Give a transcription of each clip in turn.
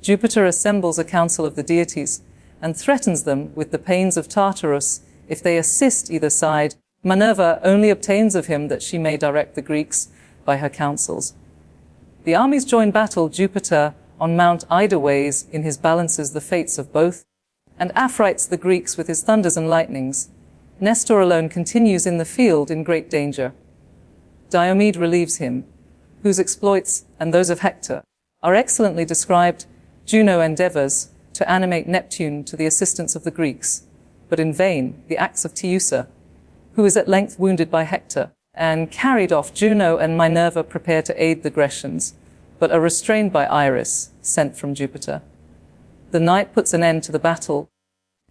Jupiter assembles a council of the deities and threatens them with the pains of Tartarus if they assist either side. Minerva only obtains of him that she may direct the Greeks by her counsels. The armies join battle. Jupiter on Mount Ida weighs in his balances the fates of both, and affrights the Greeks with his thunders and lightnings. Nestor alone continues in the field in great danger. Diomed relieves him, whose exploits, and those of Hector, are excellently described. Juno endeavors to animate Neptune to the assistance of the Greeks, but in vain. The axe of Teucer, who is at length wounded by Hector, and carried off. Juno and Minerva prepare to aid the Grecians, but are restrained by Iris, sent from Jupiter. The night puts an end to the battle.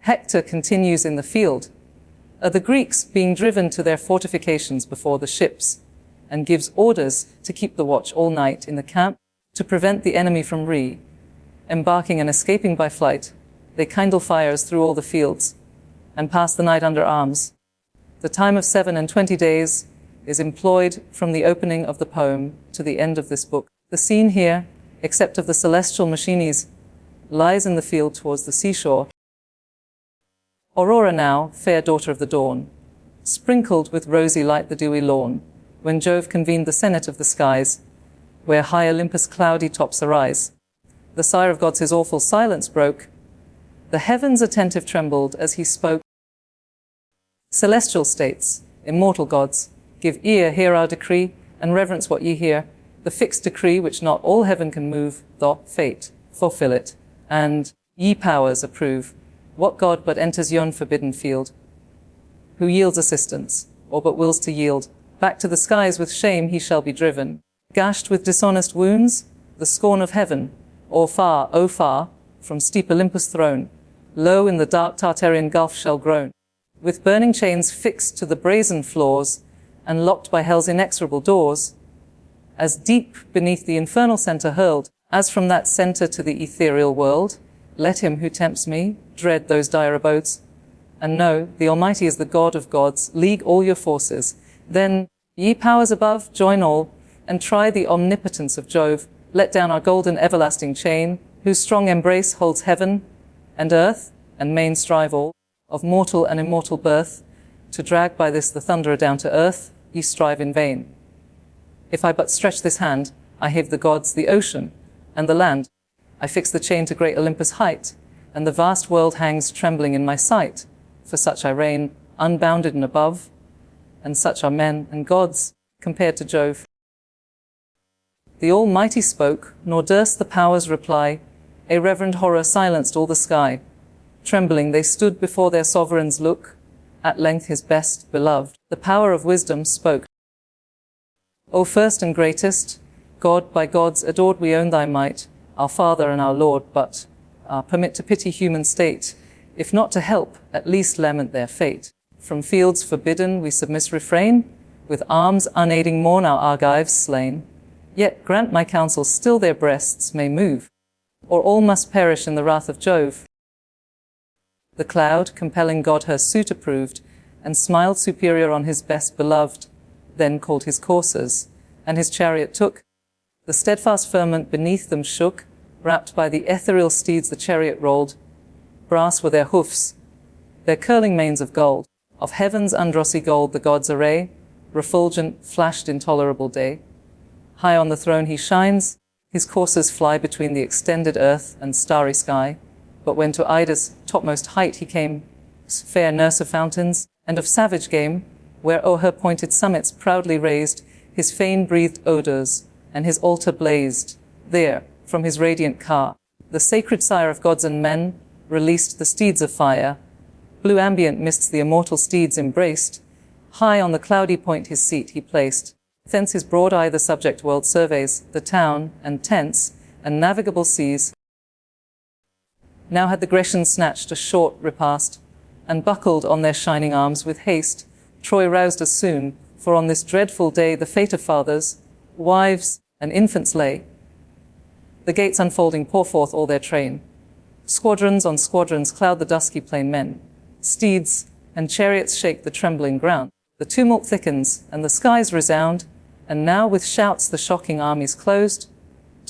Hector continues in the field, the Greeks being driven to their fortifications before the ships, and gives orders to keep the watch all night in the camp to prevent the enemy from embarking and escaping by flight. They kindle fires through all the fields and pass the night under arms. The time of 27 days is employed from the opening of the poem to the end of this book. The scene here, except of the celestial machines, lies in the field towards the seashore. Aurora now, fair daughter of the dawn, sprinkled with rosy light the dewy lawn, when Jove convened the senate of the skies, where high Olympus' cloudy tops arise. The sire of gods his awful silence broke. The heavens attentive trembled as he spoke. Celestial states, immortal gods, give ear, hear our decree, and reverence what ye hear, the fixed decree which not all heaven can move, the fate, fulfill it, and ye powers approve. What god but enters yon forbidden field? Who yields assistance, or but wills to yield? Back to the skies with shame he shall be driven, gashed with dishonest wounds, the scorn of heaven, or far, oh far, from steep Olympus' throne, low in the dark Tartarian gulf shall groan, with burning chains fixed to the brazen floors, and locked by hell's inexorable doors, as deep beneath the infernal centre hurled, as from that centre to the ethereal world. Let him who tempts me dread those dire abodes, and know the Almighty is the God of gods. League all your forces, then, ye powers above, join all, and try the omnipotence of Jove. Let down our golden everlasting chain, whose strong embrace holds heaven and earth, and main strive all, of mortal and immortal birth, to drag by this the thunderer down to earth. Ye strive in vain. If I but stretch this hand, I have the gods, the ocean, and the land. I fix the chain to great Olympus' height, and the vast world hangs trembling in my sight. For such I reign, unbounded and above, and such are men and gods, compared to Jove. The Almighty spoke, nor durst the powers reply. A reverend horror silenced all the sky. Trembling they stood before their sovereign's look. At length his best beloved, the power of wisdom, spoke. O first and greatest, God by gods adored, we own thy might, our Father and our Lord, but permit to pity human state, if not to help, at least lament their fate. From fields forbidden we submiss refrain, with arms unaiding mourn our Argives slain. Yet grant my counsel still their breasts may move, or all must perish in the wrath of Jove. The cloud, compelling God, her suit approved, and smiled superior on his best beloved, then called his coursers, and his chariot took. The steadfast firmament beneath them shook, wrapped by the ethereal steeds the chariot rolled. Brass were their hoofs, their curling manes of gold. Of heaven's undrossy gold the gods' array, refulgent, flashed intolerable day. High on the throne he shines, his coursers fly between the extended earth and starry sky. But when to Ida's topmost height he came, fair nurse of fountains and of savage game, where o'er her pointed summits proudly raised his fane-breathed odours, and his altar blazed, there, from his radiant car, the sacred sire of gods and men released the steeds of fire. Blue ambient mists the immortal steeds embraced. High on the cloudy point his seat he placed. Thence his broad eye the subject world surveys, the town, and tents, and navigable seas. Now had the Grecians snatched a short repast, and buckled on their shining arms with haste. Troy roused as soon, for on this dreadful day the fate of fathers, wives, and infants lay. The gates unfolding pour forth all their train. Squadrons on squadrons cloud the dusky plain. Men, steeds, and chariots shake the trembling ground. The tumult thickens, and the skies resound, and now with shouts the shocking armies closed.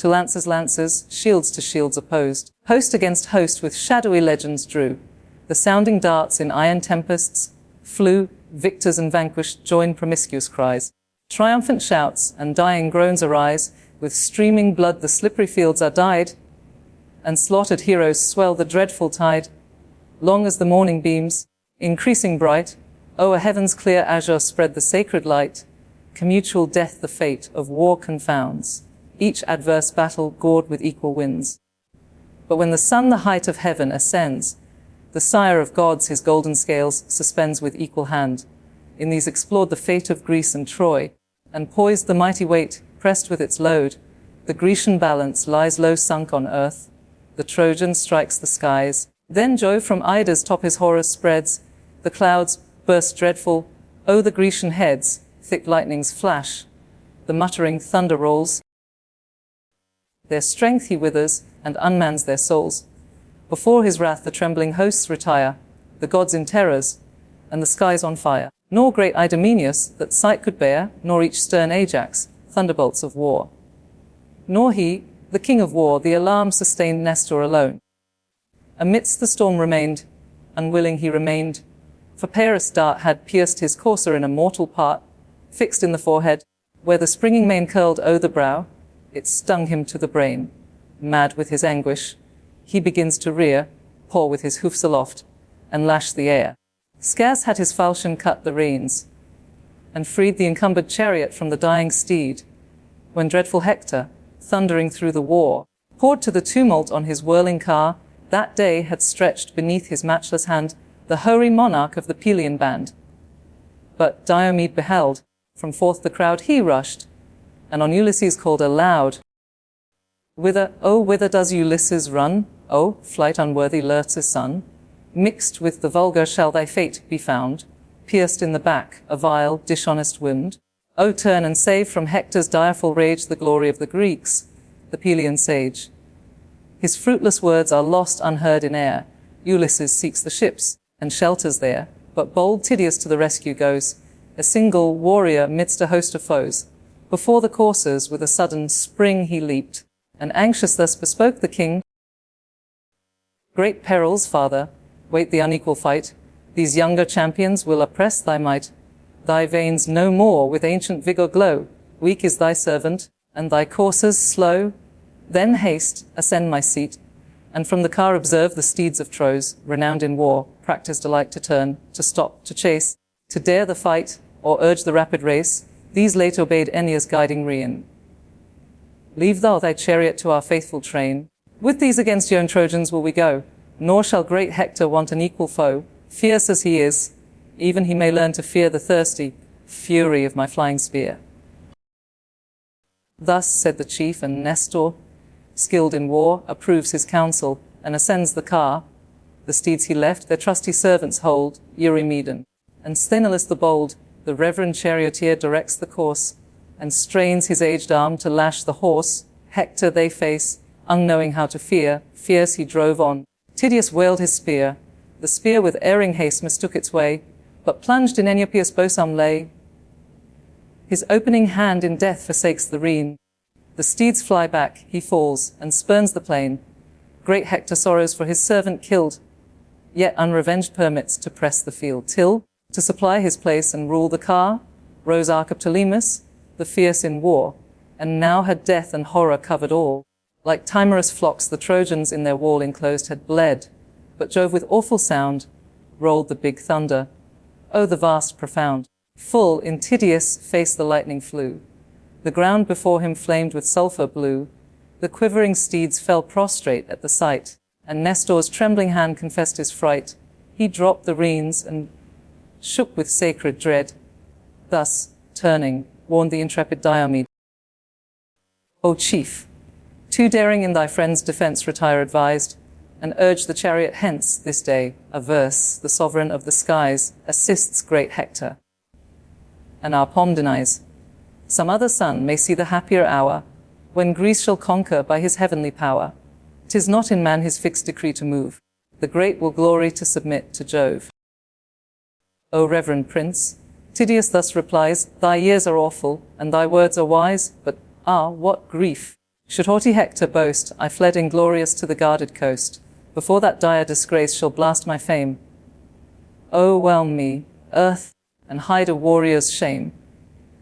to lances, shields to shields opposed. Host against host with shadowy legends drew. The sounding darts in iron tempests flew, victors and vanquished join promiscuous cries. Triumphant shouts and dying groans arise, with streaming blood the slippery fields are dyed, and slaughtered heroes swell the dreadful tide. Long as the morning beams, increasing bright, o'er heaven's clear azure spread the sacred light. Commutual death the fate of war confounds, each adverse battle gored with equal winds. But when the sun the height of heaven ascends, the sire of gods his golden scales suspends with equal hand. In these explored the fate of Greece and Troy, and poised the mighty weight, pressed with its load. The Grecian balance lies low sunk on earth, the Trojan strikes the skies. Then Jove from Ida's top his horrors spreads, the clouds burst dreadful, o'er the Grecian heads, thick lightnings flash, the muttering thunder rolls. Their strength he withers, and unmans their souls. Before his wrath the trembling hosts retire, the gods in terrors, and the skies on fire. Nor great Idomeneus that sight could bear, nor each stern Ajax, thunderbolts of war. Nor he, the king of war, the alarm sustained Nestor alone. Amidst the storm remained, unwilling he remained, for Paris' dart had pierced his courser in a mortal part, fixed in the forehead, where the springing mane curled o'er the brow, it stung him to the brain. Mad with his anguish, he begins to rear, paw with his hoofs aloft, and lash the air. Scarce had his falchion cut the reins, and freed the encumbered chariot from the dying steed, when dreadful Hector, thundering through the war, poured to the tumult on his whirling car. That day had stretched beneath his matchless hand the hoary monarch of the Pelian band. But Diomed beheld, from forth the crowd he rushed, and on Ulysses called aloud. Whither, oh, whither does Ulysses run? O, flight unworthy Laertes' son? Mixed with the vulgar shall thy fate be found, pierced in the back, a vile, dishonest wound. O turn and save from Hector's direful rage the glory of the Greeks, the Pelian sage. His fruitless words are lost unheard in air. Ulysses seeks the ships, and shelters there, but bold Tydeus to the rescue goes, a single warrior midst a host of foes. Before the coursers with a sudden spring he leaped, and anxious thus bespoke the king. Great perils, father, wait the unequal fight. These younger champions will oppress thy might. Thy veins no more with ancient vigor glow. Weak is thy servant, and thy coursers slow. Then haste, ascend my seat, and from the car observe the steeds of Tros, renowned in war, practised alike to turn, to stop, to chase, to dare the fight, or urge the rapid race. These late obeyed Aeneas' guiding rein. Leave thou thy chariot to our faithful train. With these against young Trojans will we go, nor shall great Hector want an equal foe. Fierce as he is, even he may learn to fear the thirsty fury of my flying spear. Thus said the chief, and Nestor, skilled in war, approves his counsel, and ascends the car. The steeds he left their trusty servants hold, Eurymedon, and Sthenelus the bold, the reverend charioteer directs the course, and strains his aged arm to lash the horse. Hector they face, unknowing how to fear, fierce he drove on. Tydeus wailed his spear, the spear with erring haste mistook its way, but plunged in Enopeus' bosom lay. His opening hand in death forsakes the rein. The steeds fly back, he falls, and spurns the plain. Great Hector sorrows for his servant killed, yet unrevenged permits to press the field, till, to supply his place and rule the car, rose Archeptolemus, the fierce in war, and now had death and horror covered all. Like timorous flocks the Trojans in their wall enclosed had bled, but Jove with awful sound rolled the big thunder. Oh, the vast profound! Full in Tydeus' face the lightning flew. The ground before him flamed with sulphur blue. The quivering steeds fell prostrate at the sight, and Nestor's trembling hand confessed his fright. He dropped the reins and shook with sacred dread. Thus, turning, warned the intrepid Diomed. O chief, too daring in thy friend's defense retire advised, and urge the chariot hence this day. Averse, the sovereign of the skies, assists great Hector, and our palm denies. Some other son may see the happier hour, when Greece shall conquer by his heavenly power. 'Tis not in man his fixed decree to move, the great will glory to submit to Jove. O reverend prince, Tydeus thus replies, thy years are awful, and thy words are wise, but what grief! Should haughty Hector boast, I fled inglorious to the guarded coast, before that dire disgrace shall blast my fame. O'erwhelm me, earth, and hide a warrior's shame.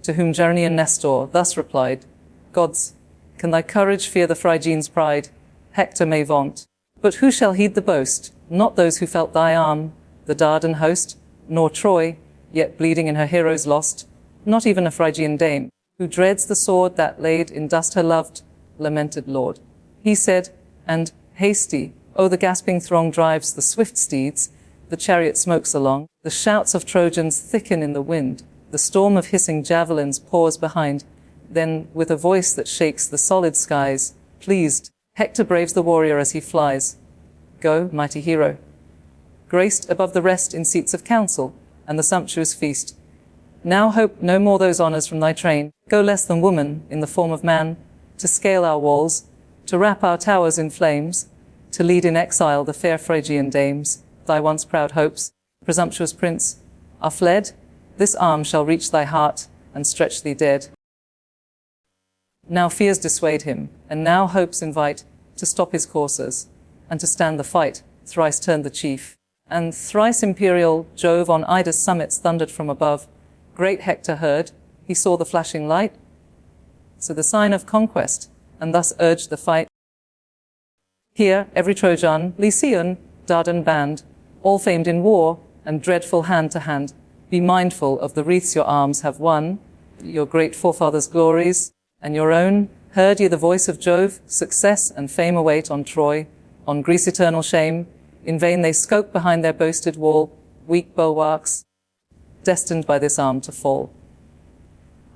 To whom Gerenian Nestor thus replied, Gods, can thy courage fear the Phrygians' pride? Hector may vaunt, but who shall heed the boast? Not those who felt thy arm, the Dardan host, nor Troy, yet bleeding in her heroes lost, not even a Phrygian dame, who dreads the sword that laid in dust her loved, lamented lord. He said, and, hasty, the gasping throng drives the swift steeds, the chariot smokes along, the shouts of Trojans thicken in the wind, the storm of hissing javelins pours behind. Then, with a voice that shakes the solid skies, pleased, Hector braves the warrior as he flies. Go, mighty hero, graced above the rest in seats of council and the sumptuous feast. Now hope no more those honors from thy train. Go less than woman in the form of man, to scale our walls, to wrap our towers in flames, to lead in exile the fair Phrygian dames. Thy once proud hopes, presumptuous prince, are fled. This arm shall reach thy heart and stretch thee dead. Now fears dissuade him, and now hopes invite to stop his coursers, and to stand the fight. Thrice turned the chief, and thrice imperial Jove on Ida's summits thundered from above. Great Hector heard, he saw the flashing light, so the sign of conquest, and thus urged the fight. Here every Trojan, Lycian, Dardan band, all famed in war, and dreadful hand to hand, be mindful of the wreaths your arms have won, your great forefathers' glories, and your own. Heard ye the voice of Jove? Success and fame await on Troy, on Greece eternal shame. In vain they skulk behind their boasted wall, weak bulwarks, destined by this arm to fall.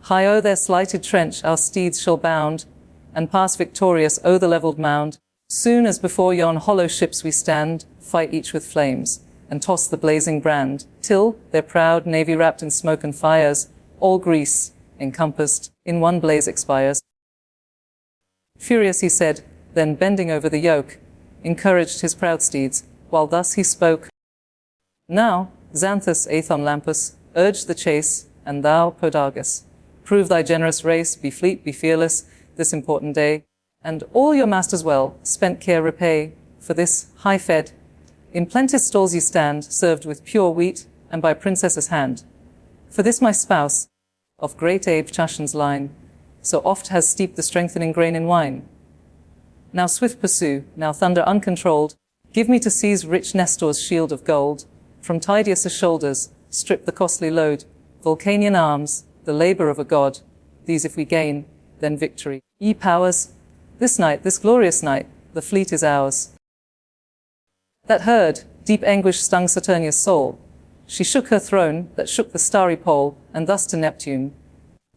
High o'er their slighted trench our steeds shall bound, and pass victorious o'er the levelled mound. Soon as before yon hollow ships we stand, fight each with flames, and toss the blazing brand, till, their proud navy wrapped in smoke and fires, all Greece, encompassed, in one blaze expires. Furious he said, then bending over the yoke, encouraged his proud steeds, while thus he spoke. Now, Xanthus Aethonlampus, urge the chase, and thou, Podargus, prove thy generous race, be fleet, be fearless, this important day, and all your masters well spent care repay, for this, high-fed, in plenteous stalls ye stand, served with pure wheat, and by princess's hand. For this my spouse, of great Abe Chashan's line, so oft has steeped the strengthening grain in wine. Now swift pursue, now thunder uncontrolled, give me to seize rich Nestor's shield of gold, from Tydeus' shoulders, strip the costly load, Vulcanian arms, the labor of a god, these if we gain, then victory. Ye powers, this night, this glorious night, the fleet is ours. That heard, deep anguish stung Saturnia's soul. She shook her throne, that shook the starry pole, and thus to Neptune,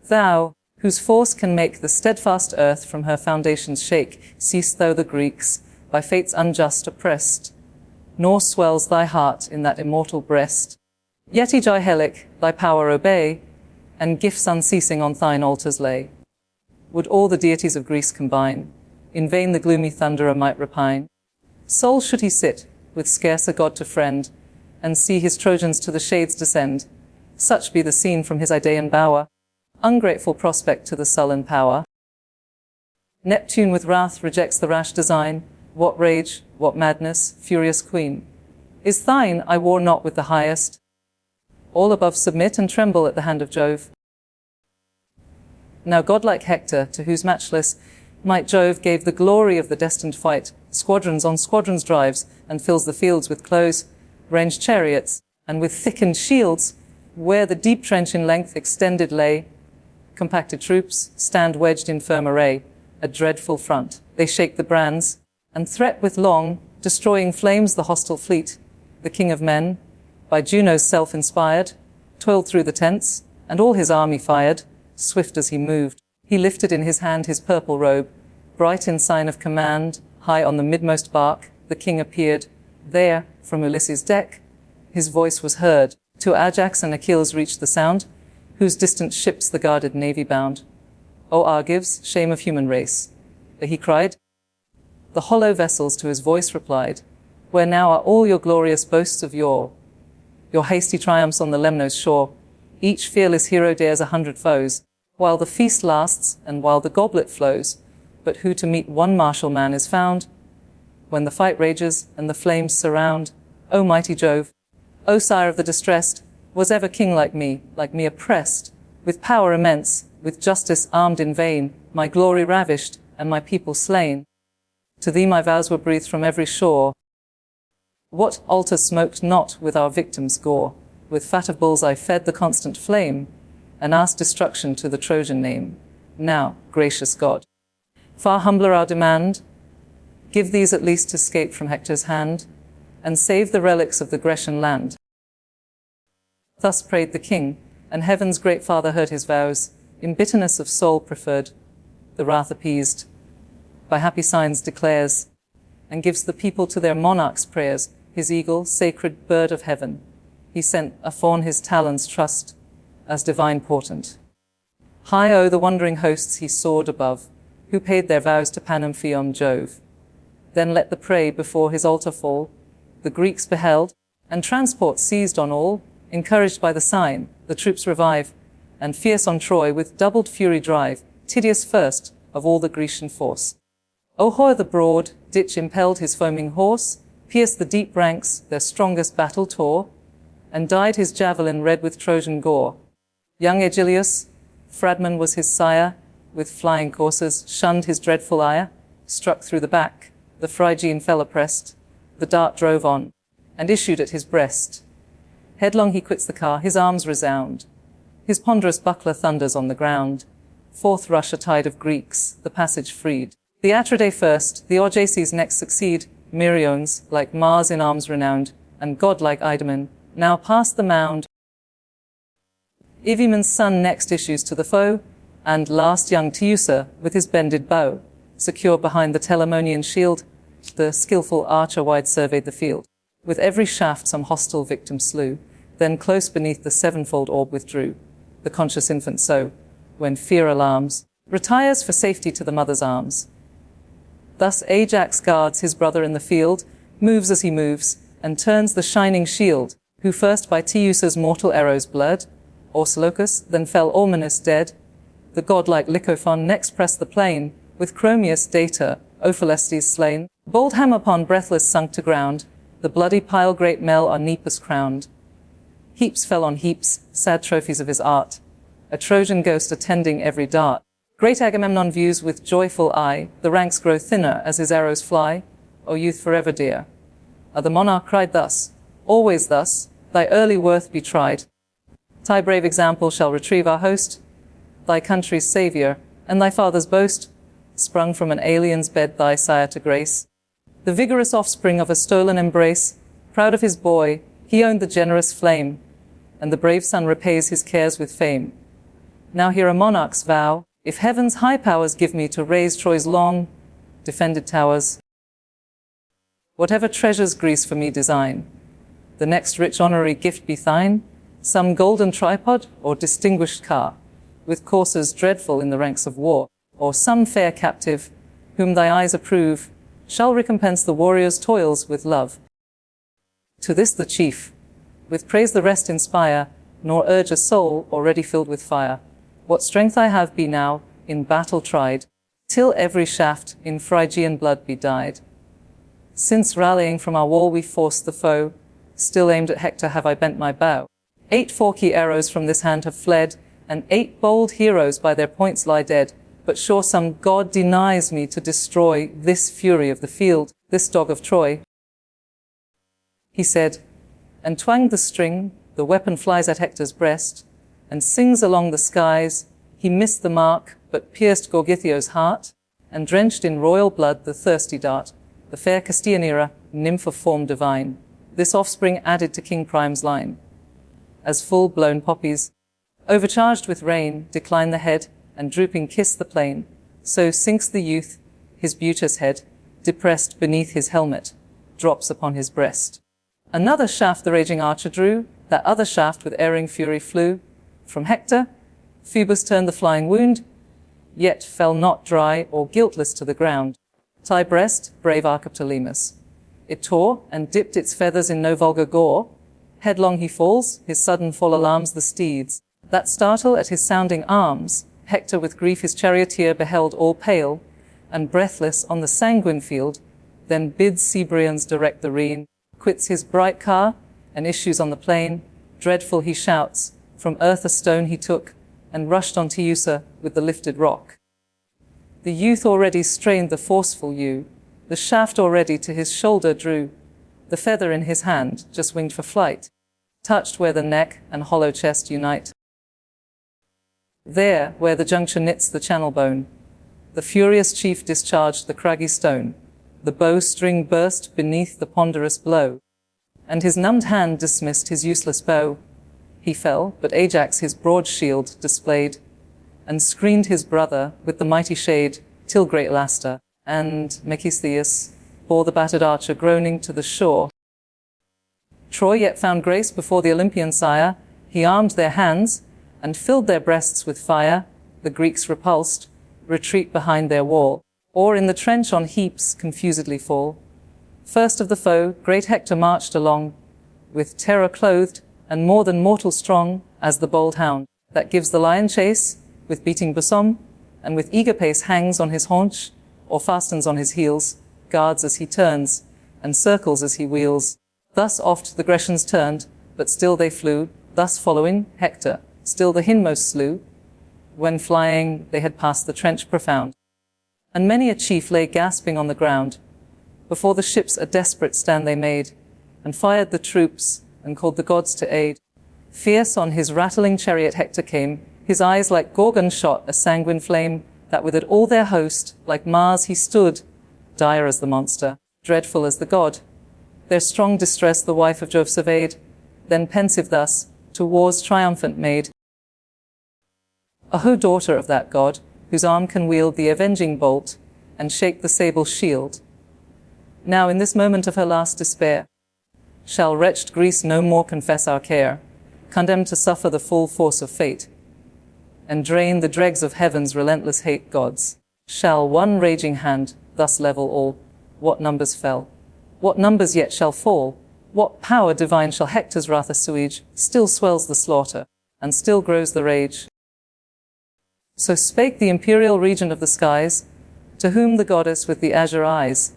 Thou, whose force can make the steadfast earth from her foundations shake, cease thou the Greeks, by fates unjust oppressed, nor swells thy heart in that immortal breast. Yet each eye Helic, thy power obey, and gifts unceasing on thine altars lay. Would all the deities of Greece combine, in vain the gloomy thunderer might repine. Sole should he sit, with scarce a god to friend, and see his Trojans to the shades descend. Such be the scene from his Idaean bower, ungrateful prospect to the sullen power. Neptune with wrath rejects the rash design. What rage, what madness, furious queen, is thine? I war not with the highest. All above submit and tremble at the hand of Jove. Now godlike Hector, to whose matchless might Jove gave the glory of the destined fight, squadrons on squadrons drives, and fills the fields with close ranged chariots, and with thickened shields, where the deep trench in length extended lay. Compacted troops stand wedged in firm array, a dreadful front. They shake the brands, and threat with long, destroying flames the hostile fleet. The king of men, by Juno's self inspired, toiled through the tents, and all his army fired. Swift as he moved, he lifted in his hand his purple robe, bright in sign of command. High on the midmost bark, the king appeared. There, from Ulysses' deck, his voice was heard. To Ajax and Achilles reached the sound, whose distant ships the guarded navy bound. O Argives, shame of human race, he cried. The hollow vessels to his voice replied, Where now are all your glorious boasts of yore? Your hasty triumphs on the Lemnos shore. Each fearless hero dares 100 foes, while the feast lasts and while the goblet flows. but who to meet one martial man is found? When the fight rages and the flames surround, O mighty Jove, O sire of the distressed, was ever king like me oppressed, with power immense, with justice armed in vain, my glory ravished, and my people slain? To thee my vows were breathed from every shore. What altar smoked not with our victims' gore? With fat of bulls I fed the constant flame, and asked destruction to the Trojan name. Now, gracious God, far humbler our demand, give these at least escape from Hector's hand, and save the relics of the Grecian land. Thus prayed the king, and heaven's great Father heard his vows, in bitterness of soul preferred, the wrath appeased, by happy signs declares, and gives the people to their monarch's prayers, his eagle, sacred bird of heaven. He sent athorn his talons trust, as divine portent. High o'er the wondering hosts he soared above, who paid their vows to Panamphion Jove. Then let the prey before his altar fall. The Greeks beheld, and transport seized on all. Encouraged by the sign, the troops revive, and fierce on Troy with doubled fury drive, Tydeus first of all the Grecian force. O'er the broad ditch impelled his foaming horse, pierced the deep ranks, their strongest battle tore, and dyed his javelin red with Trojan gore. Young Aegilius, Phradmon was his sire, with flying coursers shunned his dreadful ire, struck through the back, the Phrygian fell oppressed, the dart drove on, and issued at his breast. Headlong he quits the car, his arms resound, his ponderous buckler thunders on the ground. Forth rush a tide of Greeks, the passage freed. The Atridae first, the Argives next succeed, Meriones, like Mars in arms renowned, and godlike Idamen, now past the mound. Ivymen's son next issues to the foe, and last young Teucer, with his bended bow, secure behind the Telamonian shield, the skillful archer wide surveyed the field. With every shaft some hostile victim slew, then close beneath the sevenfold orb withdrew. The conscious infant so, when fear alarms, retires for safety to the mother's arms. Thus Ajax guards his brother in the field, moves as he moves, and turns the shining shield, who first by Teucer's mortal arrows bled, Orsilochus, then fell Ormenus dead. The godlike Lycophon next pressed the plain, with Chromius Data, Ophelestes slain. Bold Hamopon breathless sunk to ground, the bloody pile great Mel on Nepos crowned. Heaps fell on heaps, sad trophies of his art, a Trojan ghost attending every dart. Great Agamemnon views with joyful eye, the ranks grow thinner as his arrows fly. O youth forever dear! The monarch cried thus, always thus, thy early worth be tried. Thy brave example shall retrieve our host, thy country's saviour, and thy father's boast, sprung from an alien's bed thy sire to grace. The vigorous offspring of a stolen embrace, proud of his boy, he owned the generous flame, and the brave son repays his cares with fame. Now hear a monarch's vow, if heaven's high powers give me to raise Troy's long defended towers, whatever treasures Greece for me design, the next rich honorary gift be thine, some golden tripod or distinguished car, with coursers dreadful in the ranks of war, or some fair captive, whom thy eyes approve, shall recompense the warrior's toils with love. To this the chief, with praise the rest inspire, nor urge a soul already filled with fire. What strength I have be now, in battle tried, till every shaft in Phrygian blood be dyed. Since rallying from our wall we forced the foe, still aimed at Hector have I bent my bow. 8 forky arrows from this hand have fled, and 8 bold heroes by their points lie dead. But sure some god denies me to destroy this fury of the field, this dog of Troy. He said, and twanged the string, the weapon flies at Hector's breast, and sings along the skies. He missed the mark, but pierced Gorgithio's heart, and drenched in royal blood the thirsty dart, the fair Castianira, nymph of form divine. This offspring added to King Priam's line. As full-blown poppies, overcharged with rain, decline the head, and drooping kiss the plain, so sinks the youth, his beauteous head, depressed beneath his helmet, drops upon his breast. Another shaft the raging archer drew, that other shaft with erring fury flew. From Hector, Phoebus turned the flying wound, yet fell not dry or guiltless to the ground. Thy breast, brave Archeptolemus. It tore, and dipped its feathers in no vulgar gore. Headlong he falls, his sudden fall alarms the steeds, that startle at his sounding arms. Hector with grief his charioteer beheld all pale, and breathless on the sanguine field, then bids Cebrians direct the rein, quits his bright car, and issues on the plain. Dreadful he shouts, from earth a stone he took, and rushed on Teucer with the lifted rock. The youth already strained the forceful yew, the shaft already to his shoulder drew, the feather in his hand just winged for flight, touched where the neck and hollow chest unite. There, where the juncture knits the channel bone, the furious chief discharged the craggy stone, the bow-string burst beneath the ponderous blow, and his numbed hand dismissed his useless bow. He fell, but Ajax his broad shield displayed, and screened his brother with the mighty shade, till great Alastor and Mecistheus bore the battered archer groaning to the shore. Troy yet found grace before the Olympian sire. He armed their hands, and filled their breasts with fire. The Greeks repulsed, retreat behind their wall, or in the trench on heaps confusedly fall. First of the foe, great Hector marched along, with terror clothed, and more than mortal strong, as the bold hound, that gives the lion chase, with beating bosom, and with eager pace hangs on his haunch, or fastens on his heels, guards as he turns, and circles as he wheels. Thus oft the Grecians turned, but still they flew, thus following Hector, still the hindmost slew. When flying they had passed the trench profound, and many a chief lay gasping on the ground. Before the ships a desperate stand they made, and fired the troops, and called the gods to aid. Fierce on his rattling chariot Hector came, his eyes like Gorgon shot a sanguine flame, that withered all their host. Like Mars he stood, dire as the monster, dreadful as the god. Their strong distress the wife of Jove surveyed, then pensive thus, to war's triumphant maid: O daughter of that god, whose arm can wield the avenging bolt, and shake the sable shield, now in this moment of her last despair, shall wretched Greece no more confess our care, condemned to suffer the full force of fate, and drain the dregs of heaven's relentless hate gods? Shall one raging hand thus level all? What numbers fell? What numbers yet shall fall? What power divine shall Hector's wrath assuage? Still swells the slaughter, and still grows the rage. So spake the imperial regent of the skies, to whom the goddess with the azure eyes.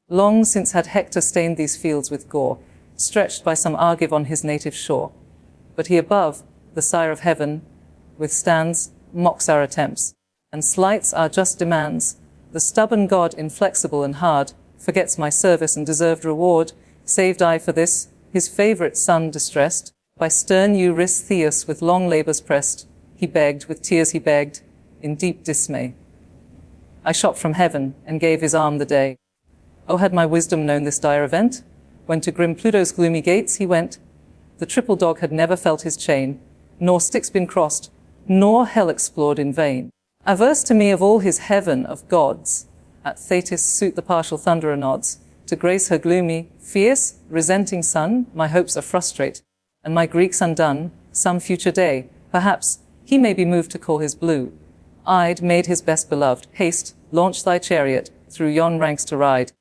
Long since had Hector stained these fields with gore, stretched by some Argive on his native shore. But he above, the sire of heaven, withstands, mocks our attempts, and slights our just demands. The stubborn god, inflexible and hard, forgets my service and deserved reward. Saved I for this, his favourite son distressed, by stern Eurystheus with long labours pressed. He begged, with tears he begged, in deep dismay. I shot from heaven, and gave his arm the day. Oh, had my wisdom known this dire event, when to grim Pluto's gloomy gates he went, the triple dog had never felt his chain, nor Styx been crossed, nor hell explored in vain. Averse to me of all his heaven of gods, at Thetis suit the partial thunderer nods, to grace her gloomy, fierce, resenting son. My hopes are frustrate, and my Greeks undone. Some future day, perhaps, he may be moved to call his blue-eyed maid his best beloved. Haste, launch thy chariot, through yon ranks to ride.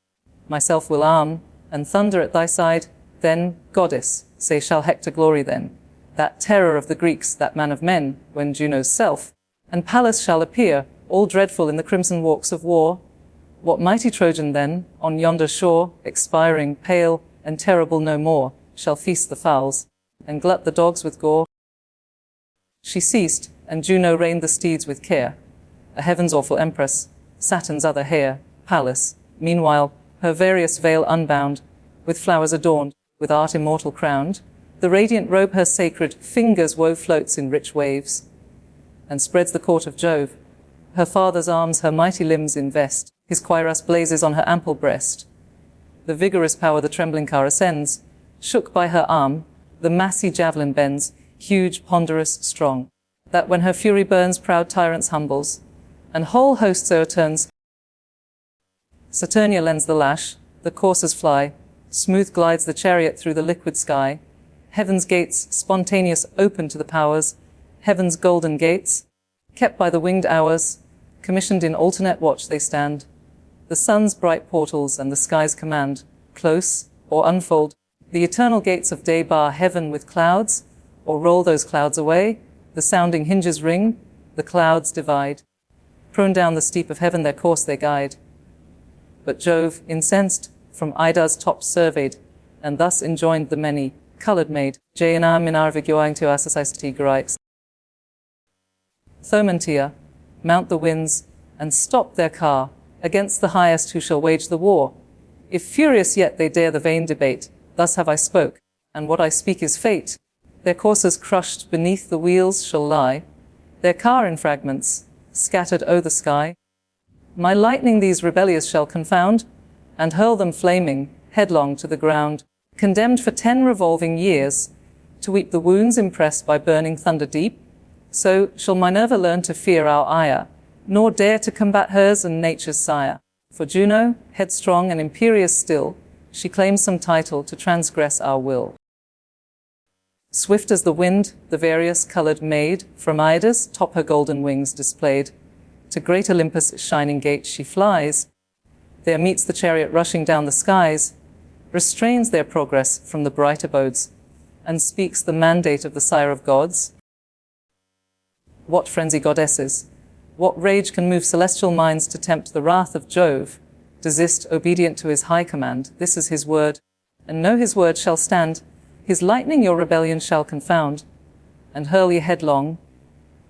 Myself will arm, and thunder at thy side. Then, goddess, say shall Hector glory then, that terror of the Greeks, that man of men, when Juno's self and Pallas shall appear, all dreadful in the crimson walks of war? What mighty Trojan then, on yonder shore, expiring, pale, and terrible no more, shall feast the fowls, and glut the dogs with gore? She ceased, and Juno reined the steeds with care, a heaven's awful empress, Saturn's other heir, Pallas, meanwhile, her various veil unbound, with flowers adorned, with art immortal crowned. The radiant robe her sacred fingers wove floats in rich waves, and spreads the court of Jove. Her father's arms her mighty limbs invest, his cuirass blazes on her ample breast. The vigorous power the trembling car ascends, shook by her arm, the massy javelin bends, huge, ponderous, strong, that when her fury burns proud tyrants humbles, and whole hosts o'erturns. Saturnia lends the lash, the coursers fly, smooth glides the chariot through the liquid sky. Heaven's gates, spontaneous, open to the powers, heaven's golden gates, kept by the winged hours, commissioned in alternate watch they stand. The sun's bright portals and the sky's command, close or unfold, the eternal gates of day bar heaven with clouds, or roll those clouds away. The sounding hinges ring, the clouds divide. prone down the steep of heaven their course they guide. But Jove, incensed, from Ida's top surveyed, and thus enjoined the many-coloured maid, Jaina minar vigioing to assaisati garaix. Thomantia, mount the winds, and stop their car, against the highest who shall wage the war. If furious yet they dare the vain debate, thus have I spoke, and what I speak is fate. Their coursers crushed beneath the wheels shall lie, their car in fragments, scattered o'er the sky. My lightning these rebellious shall confound, and hurl them flaming, headlong to the ground, condemned for 10 revolving years, to weep the wounds impressed by burning thunder deep. So shall Minerva learn to fear our ire, nor dare to combat hers and nature's sire. For Juno, headstrong and imperious still, she claims some title to transgress our will. Swift as the wind, the various-coloured maid, from Ida's top her golden wings displayed, to great Olympus' shining gate she flies. There meets the chariot rushing down the skies, restrains their progress from the bright abodes, and speaks the mandate of the sire of gods. What frenzy, goddesses! What rage can move celestial minds to tempt the wrath of Jove? Desist, obedient to his high command. This is his word, and know his word shall stand. His lightning your rebellion shall confound, and hurl ye headlong,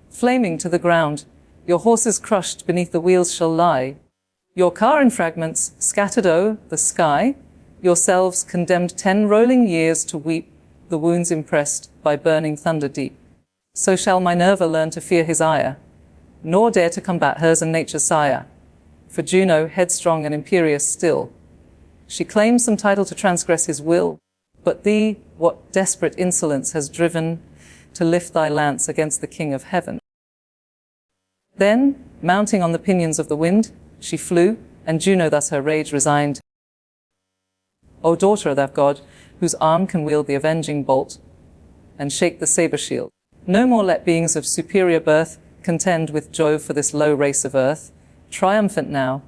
flaming to the ground. Your horses crushed beneath the wheels shall lie, your car in fragments, scattered o'er the sky, yourselves condemned 10 rolling years to weep the wounds impressed by burning thunder deep. So shall Minerva learn to fear his ire, nor dare to combat hers and nature's sire. For Juno, headstrong and imperious still, she claims some title to transgress his will. But thee, what desperate insolence has driven to lift thy lance against the King of heaven? Then, mounting on the pinions of the wind, she flew, and Juno thus her rage resigned. O daughter of that god, whose arm can wield the avenging bolt, and shake the saber shield, no more let beings of superior birth contend with Jove for this low race of earth. Triumphant now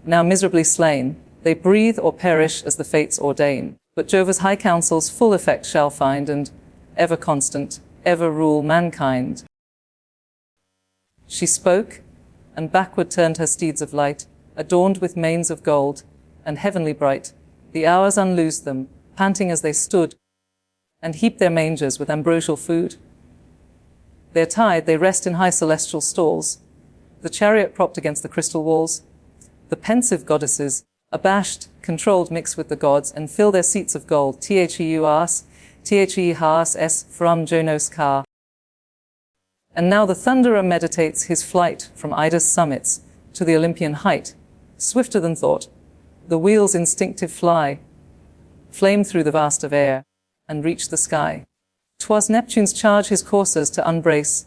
miserably slain, they breathe or perish as the fates ordain. But Jove's high counsels full effect shall find, and, ever constant, ever rule mankind. She spoke, and backward turned her steeds of light, adorned with manes of gold, and heavenly bright. The hours unloosed them, panting as they stood, and heaped their mangers with ambrosial food. Their tide they rest in high celestial stalls, the chariot propped against the crystal walls. The pensive goddesses, abashed, controlled, mix with the gods, and fill their seats of gold. The has s from Jonos car. And now the thunderer meditates his flight from Ida's summits to the Olympian height. Swifter than thought, the wheels instinctive fly, flame through the vast of air, and reach the sky. 'Twas Neptune's charge his coursers to unbrace,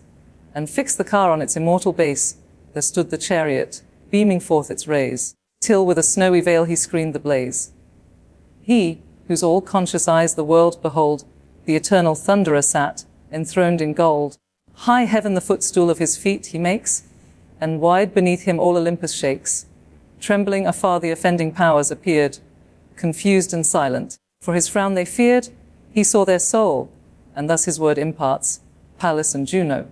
and fix the car on its immortal base. There stood the chariot, beaming forth its rays, till with a snowy veil he screened the blaze. He, whose all-conscious eyes the world behold, the eternal thunderer sat, enthroned in gold. High heaven the footstool of his feet he makes, and wide beneath him all Olympus shakes. Trembling afar the offending powers appeared, confused and silent, for his frown they feared. He saw their soul, and thus his word imparts, Pallas and Juno.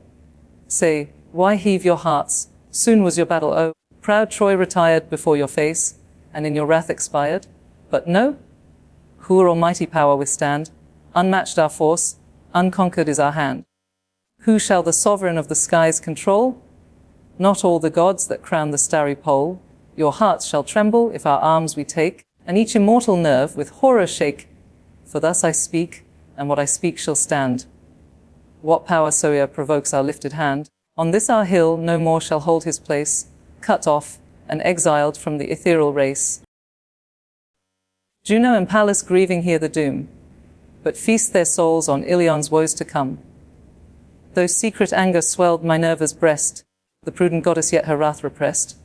Say, why heave your hearts? Soon was your battle o'er. Proud Troy retired before your face, and in your wrath expired. But no, who our almighty power withstand? Unmatched our force, unconquered is our hand. Who shall the sovereign of the skies control? Not all the gods that crown the starry pole. Your hearts shall tremble if our arms we take, and each immortal nerve with horror shake. For thus I speak, and what I speak shall stand. What power soe'er provokes our lifted hand, on this our hill no more shall hold his place, cut off and exiled from the ethereal race. Juno and Pallas grieving hear the doom, but feast their souls on Ilion's woes to come. Though secret anger swelled Minerva's breast, the prudent goddess yet her wrath repressed.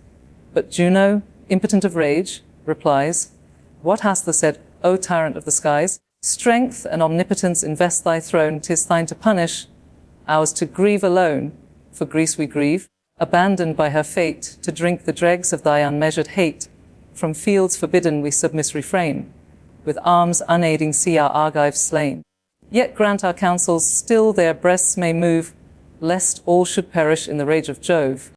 But Juno, impotent of rage, replies, What hast thou said, O tyrant of the skies? Strength and omnipotence invest thy throne, 'tis thine to punish, ours to grieve alone. For Greece we grieve, abandoned by her fate, to drink the dregs of thy unmeasured hate. From fields forbidden we submiss refrain, with arms unaiding see our Argives slain. Yet grant our counsels still their breasts may move, lest all should perish in the rage of Jove.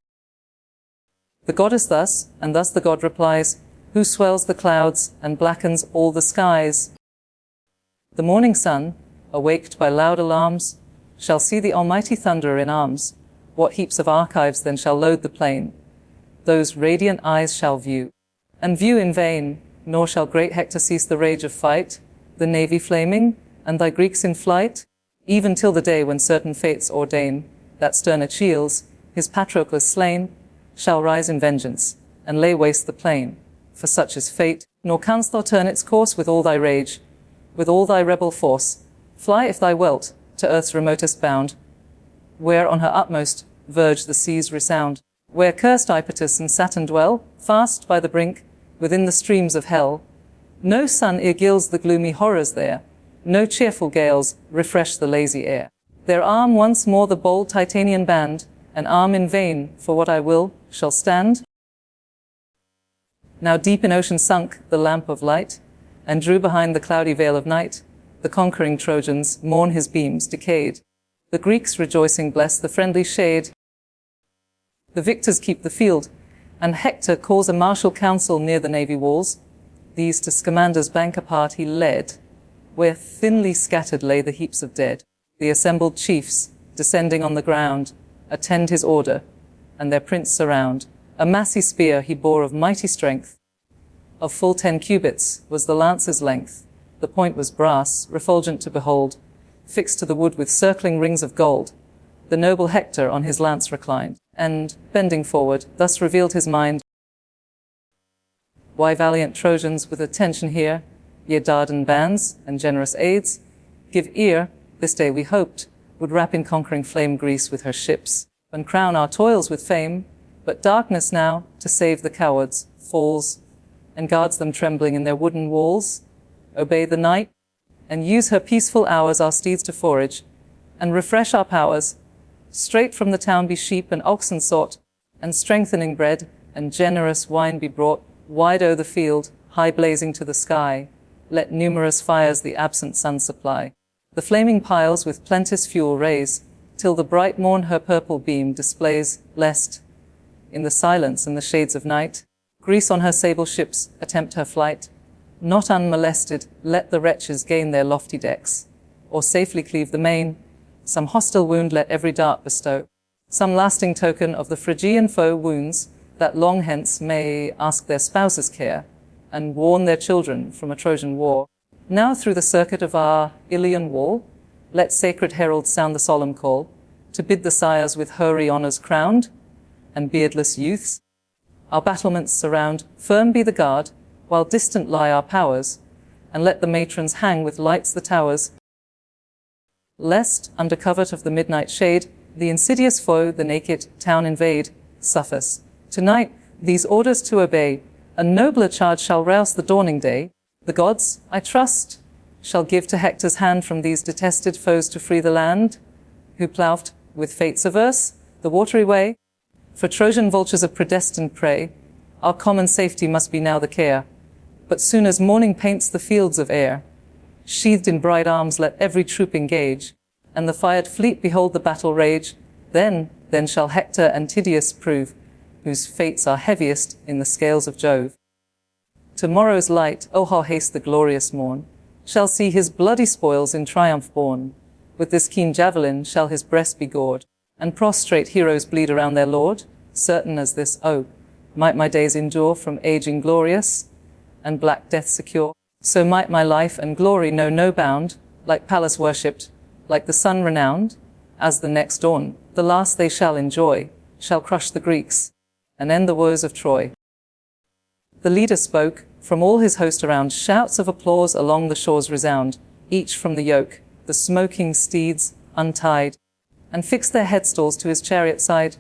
The goddess thus, and thus the god replies, who swells the clouds and blackens all the skies. The morning sun, awaked by loud alarms, shall see the almighty thunderer in arms. What heaps of archives then shall load the plain? Those radiant eyes shall view, and view in vain, nor shall great Hector cease the rage of fight, the navy flaming, and thy Greeks in flight, even till the day when certain fates ordain that stern Achilles, his Patroclus slain, shall rise in vengeance, and lay waste the plain. For such is fate, nor canst thou turn its course with all thy rage, with all thy rebel force. Fly if thou wilt to earth's remotest bound, where on her utmost verge the seas resound, where cursed Ipetus and Saturn dwell, fast by the brink, within the streams of hell. No sun gilds the gloomy horrors there, no cheerful gales refresh the lazy air. There arm once more the bold Titanian band, and arm in vain, for what I will shall stand. Now deep in ocean sunk the lamp of light, and drew behind the cloudy veil of night. The conquering Trojans mourn his beams decayed. The Greeks rejoicing bless the friendly shade. The victors keep the field, and Hector calls a martial council near the navy walls. These to Scamander's bank apart he led, where thinly scattered lay the heaps of dead. The assembled chiefs, descending on the ground, attend his order, and their prince surround. A massy spear he bore of mighty strength. Of full 10 cubits was the lance's length. The point was brass, refulgent to behold, fixed to the wood with circling rings of gold. The noble Hector on his lance reclined, and, bending forward, thus revealed his mind. Why, valiant Trojans, with attention hear, ye Dardan bands and generous aids, give ear, this day we hoped, would wrap in conquering flame Greece with her ships, and crown our toils with fame. But darkness now, to save the cowards, falls, and guards them trembling in their wooden walls. Obey the night, and use her peaceful hours our steeds to forage, and refresh our powers. Straight from the town be sheep and oxen sought, and strengthening bread and generous wine be brought. Wide o'er the field, high blazing to the sky, let numerous fires the absent sun supply. The flaming piles with plenteous fuel raise, till the bright morn her purple beam displays, lest, in the silence and the shades of night, Greece on her sable ships attempt her flight. Not unmolested, let the wretches gain their lofty decks, or safely cleave the main. Some hostile wound let every dart bestow, some lasting token of the Phrygian foe wounds, that long hence may ask their spouses' care, and warn their children from a Trojan war. Now through the circuit of our Ilion wall, let sacred heralds sound the solemn call, to bid the sires with hoary honours crowned, and beardless youths our battlements surround. Firm be the guard, while distant lie our powers, and let the matrons hang with lights the towers, lest, under covert of the midnight shade, the insidious foe the naked town invade. Suffice, tonight, these orders to obey. A nobler charge shall rouse the dawning day. The gods, I trust, shall give to Hector's hand from these detested foes to free the land, who ploughed, with fates averse, the watery way. For Trojan vultures of predestined prey, our common safety must be now the care. But soon as morning paints the fields of air, sheathed in bright arms let every troop engage, and the fired fleet behold the battle rage. Then shall Hector and Tydeus prove, whose fates are heaviest in the scales of Jove. Tomorrow's light, oh how haste the glorious morn, shall see his bloody spoils in triumph borne. With this keen javelin shall his breast be gored, and prostrate heroes bleed around their lord. Certain as this, oh, might my days endure from age inglorious, and black death secure. So might my life and glory know no bound, like Pallas worshipped, like the sun renowned. As the next dawn, the last they shall enjoy, shall crush the Greeks, and end the woes of Troy. The leader spoke, from all his host around, shouts of applause along the shores resound, each from the yoke, the smoking steeds untied, and fixed their headstalls to his chariot side.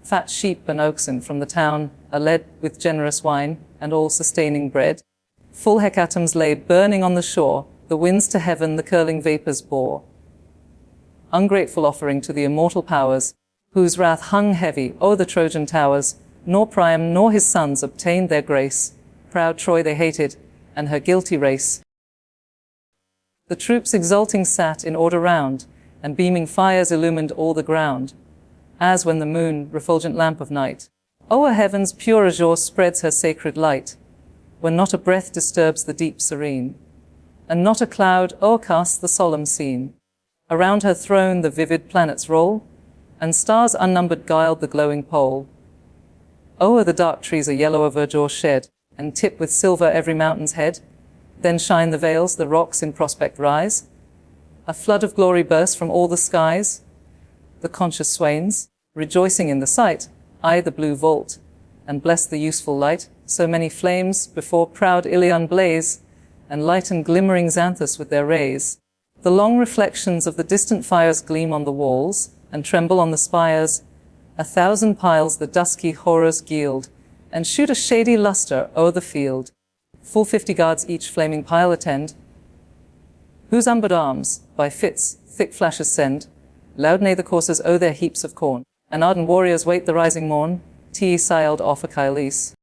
Fat sheep and oxen from the town are led with generous wine and all-sustaining bread. Full hecatombs lay burning on the shore, the winds to heaven the curling vapors bore. Ungrateful offering to the immortal powers, whose wrath hung heavy o'er the Trojan towers. Nor Priam nor his sons obtained their grace. Proud Troy they hated, and her guilty race. The troops exulting sat in order round, and beaming fires illumined all the ground, as when the moon, refulgent lamp of night, O'er heaven's pure azure spreads her sacred light, when not a breath disturbs the deep serene, and not a cloud o'ercasts the solemn scene. Around her throne the vivid planets roll, and stars unnumbered guiled the glowing pole. O'er the dark trees a yellower verdure shed, and tip with silver every mountain's head. Then shine the vales, the rocks in prospect rise. A flood of glory bursts from all the skies. The conscious swains, rejoicing in the sight, eye the blue vault, and bless the useful light. So many flames before proud Ilion blaze, and lighten glimmering Xanthus with their rays. The long reflections of the distant fires gleam on the walls, and tremble on the spires. 1,000 piles the dusky horrors gild, and shoot a shady lustre o'er the field. Full 50 guards each flaming pile attend, whose umbered arms by fits thick flashes send. Loud neigh the coursers o'er their heaps of corn, and ardent warriors wait the rising morn. Te siled off Achilles.